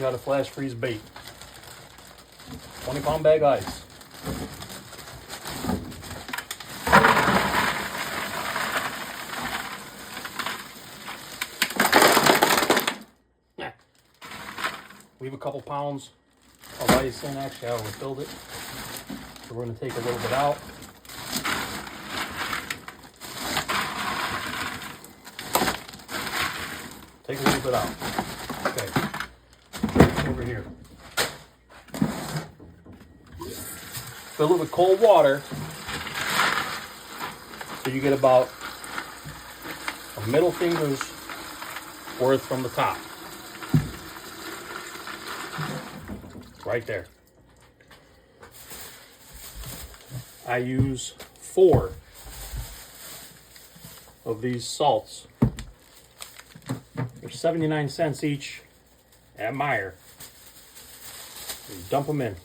you how to flash freeze bait. 20-pound bag ice. Leave a couple pounds of ice in. Actually, I overfilled it. So we're going to take a little bit out. Take a little bit out. Okay. Over here. Fill it with cold water so you get about a middle finger's worth from the top. Right there. I use 4 of these salts. They're 79 cents each at Meijer. And dump them in.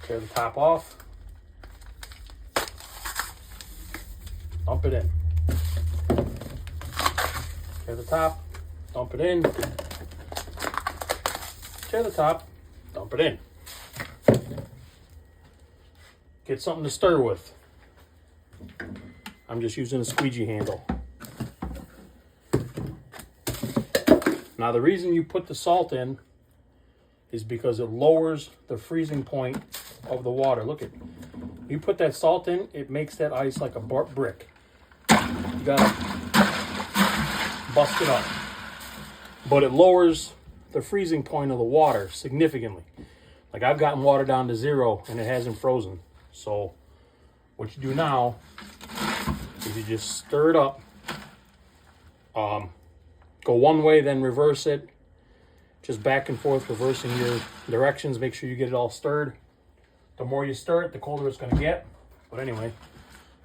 Tear the top off. Dump it in. Tear the top. Dump it in. Tear the top. Dump it in. Get something to stir with. I'm just using a squeegee handle. Now the reason you put the salt in is because it lowers the freezing point of the water. Look at, you put that salt in, it makes that ice like a brick. You gotta bust it up. But it lowers the freezing point of the water significantly. Like I've gotten water down to 0 and it hasn't frozen. So what you do now is you just stir it up. Go one way, then reverse it. Just back and forth, reversing your directions. Make sure you get it all stirred. The more you stir it, the colder it's going to get. But anyway,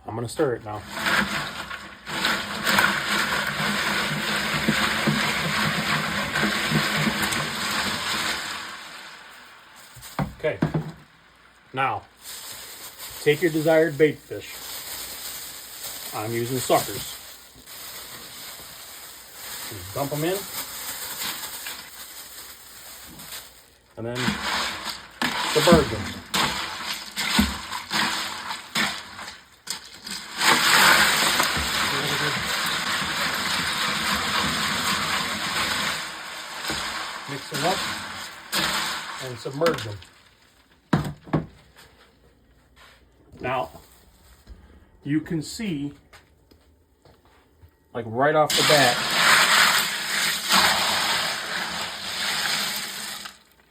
I'm going to stir it now. Okay. Now, take your desired bait fish. I'm using suckers. Just dump them in. And then submerge them. Mix them up and submerge them. Now, you can see, like right off the bat,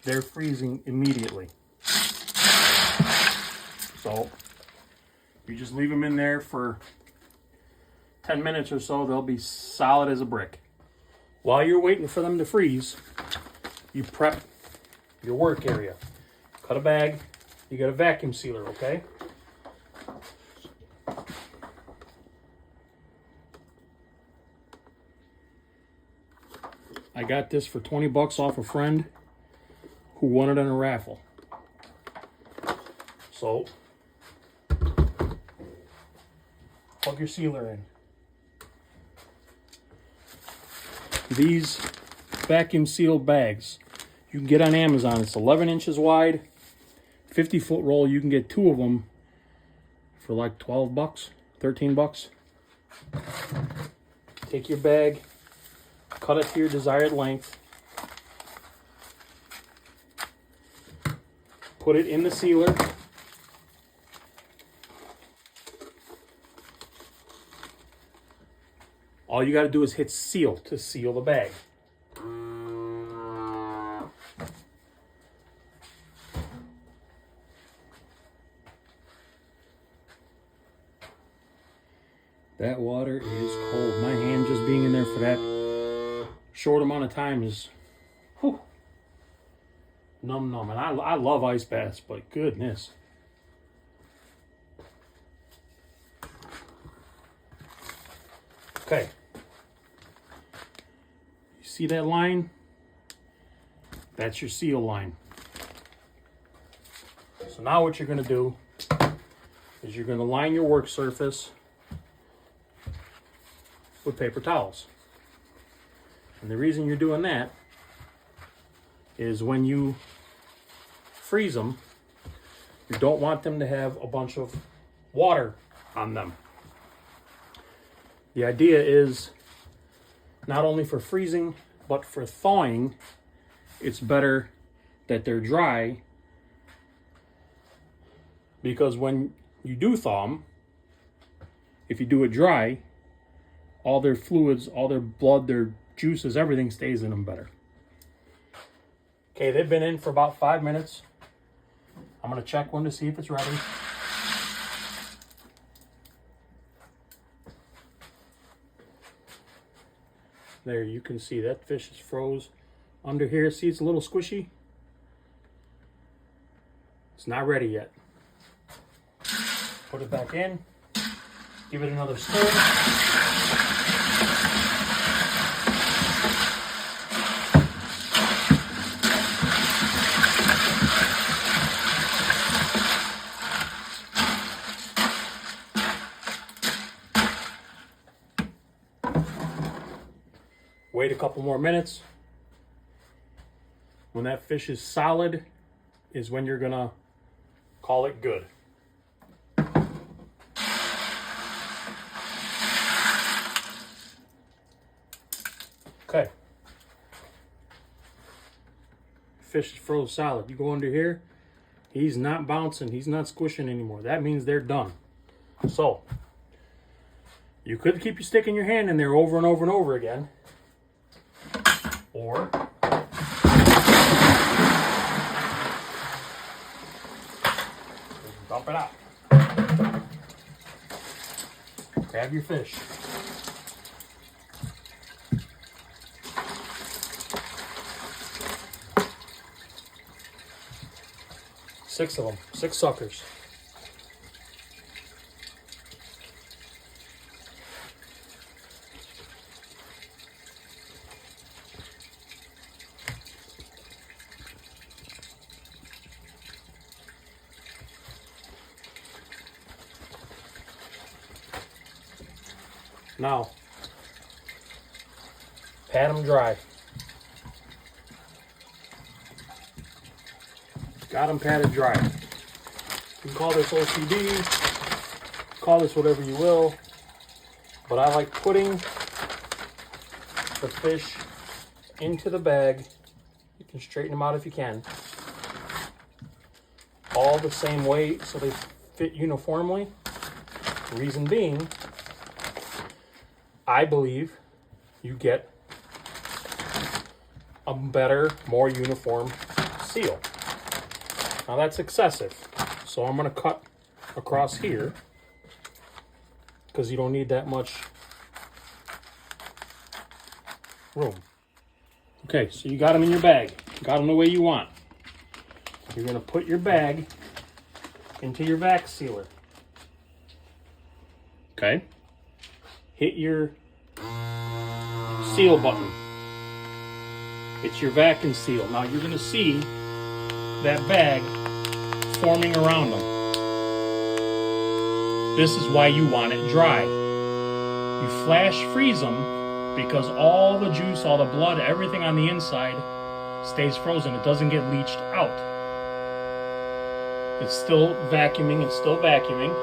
they're freezing immediately. So you just leave them in there for 10 minutes or so, they'll be solid as a brick. While you're waiting for them to freeze, you prep your work area. Cut a bag, you got a vacuum sealer, okay? I got this for 20 bucks off a friend who won it in a raffle. So, plug your sealer in. These vacuum sealed bags you can get on Amazon. It's 11 inches wide, 50-foot roll. You can get 2 of them for like 12 bucks, 13 bucks. Take your bag, cut it to your desired length. Put it in the sealer. All you got to do is hit seal to seal the bag. That water is cold. My hand just being in there for that short amount of time is whew, numb. And I love ice baths, but goodness. Okay. You See that line? That's your seal line. So now what you're going to do is you're going to line your work surface with paper towels. And the reason you're doing that is when you freeze them, you don't want them to have a bunch of water on them. The idea is not only for freezing, but for thawing, it's better that they're dry, because when you do thaw them, if you do it dry, all their fluids, all their blood, their juices, everything stays in them better. Okay, they've been in for about 5 minutes. I'm going to check one to see if it's ready. There, you can see that fish is froze under here. See, it's a little squishy. It's not ready yet. Put it back in. Give it another stir. Wait a couple more minutes. When that fish is solid is when you're gonna call it good. Okay. Fish is froze solid. You go under here, he's not bouncing, he's not squishing anymore. That means they're done. So, you could keep your stick in your hand in there over and over and over again. Or dump it out. Grab your fish. Six of them, 6 suckers. Now, pat them dry. Got them patted dry. You can call this OCD, call this whatever you will, but I like putting the fish into the bag. You can straighten them out if you can. All the same way so they fit uniformly. Reason being, I believe you get a better, more uniform seal. Now that's excessive, so I'm going to cut across here because you don't need that much room. Okay, so you got them in your bag. Got them the way you want. You're going to put your bag into your vac sealer. Okay. Hit your seal button. It's your vacuum seal. Now you're going to see that bag forming around them. This is why you want it dry. You flash freeze them because all the juice, all the blood, everything on the inside stays frozen. It doesn't get leached out. It's still vacuuming. It's still vacuuming.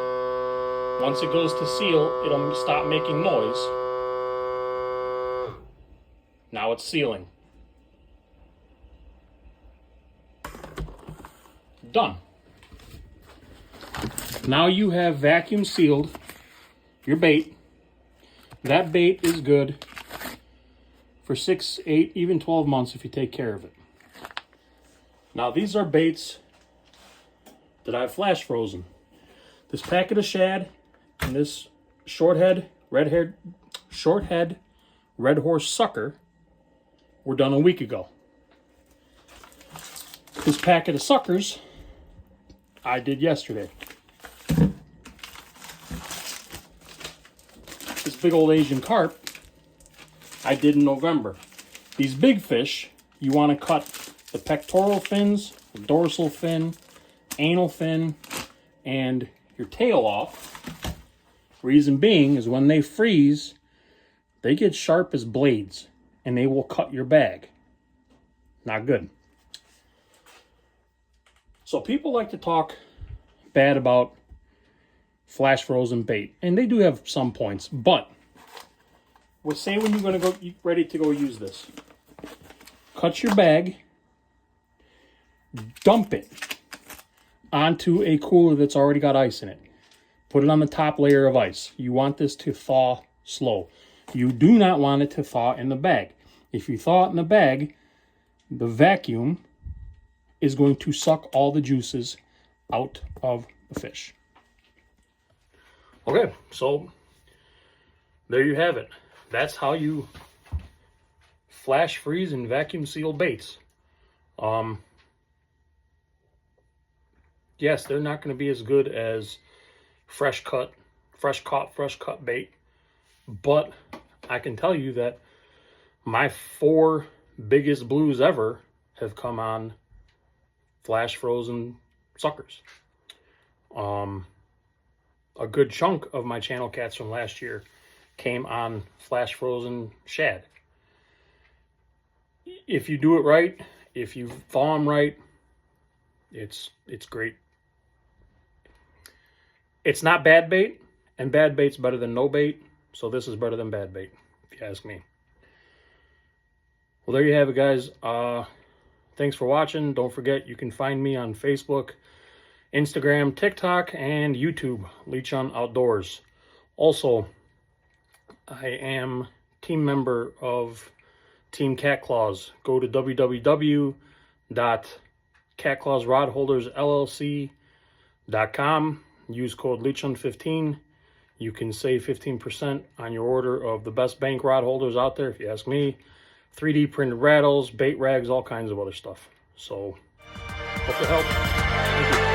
Once it goes to seal, it'll stop making noise. Now it's sealing. Done. Now you have vacuum sealed your bait. That bait is good for 6, 8, even 12 months if you take care of it. Now these are baits that I've flash frozen. This packet of shad and this short head red horse sucker were done a week ago. This packet of suckers I did yesterday. This big old Asian carp I did in November. These big fish, you want to cut the pectoral fins, the dorsal fin, anal fin, and your tail off. Reason being is when they freeze, they get sharp as blades and they will cut your bag. Not good. So people like to talk bad about flash frozen bait, and they do have some points, but say when you're going to go ready to go use this, cut your bag, dump it onto a cooler that's already got ice in it. Put it on the top layer of ice. You want this to thaw slow. You do not want it to thaw in the bag. If you thaw it in the bag, the vacuum is going to suck all the juices out of the fish. Okay, so there you have it. That's how you flash freeze and vacuum seal baits. Yes, they're not going to be as good as fresh caught bait, but I can tell you that my 4 biggest blues ever have come on flash frozen suckers. A good chunk of my channel cats from last year came on flash frozen shad. If you do it right, if you thaw them right, it's great. It's not bad bait, and bad bait's better than no bait, so this is better than bad bait, if you ask me. Well, there you have it, guys. Thanks for watching. Don't forget, you can find me on Facebook, Instagram, TikTok, and YouTube, Leech on Outdoors. Also, I am team member of Team Cat Claws. Go to www.catclawsrodholdersllc.com. Use code LEECHON15. You can save 15% on your order of the best bank rod holders out there, if you ask me. 3D printed rattles, bait rags, all kinds of other stuff. So, hope to help. Thank you.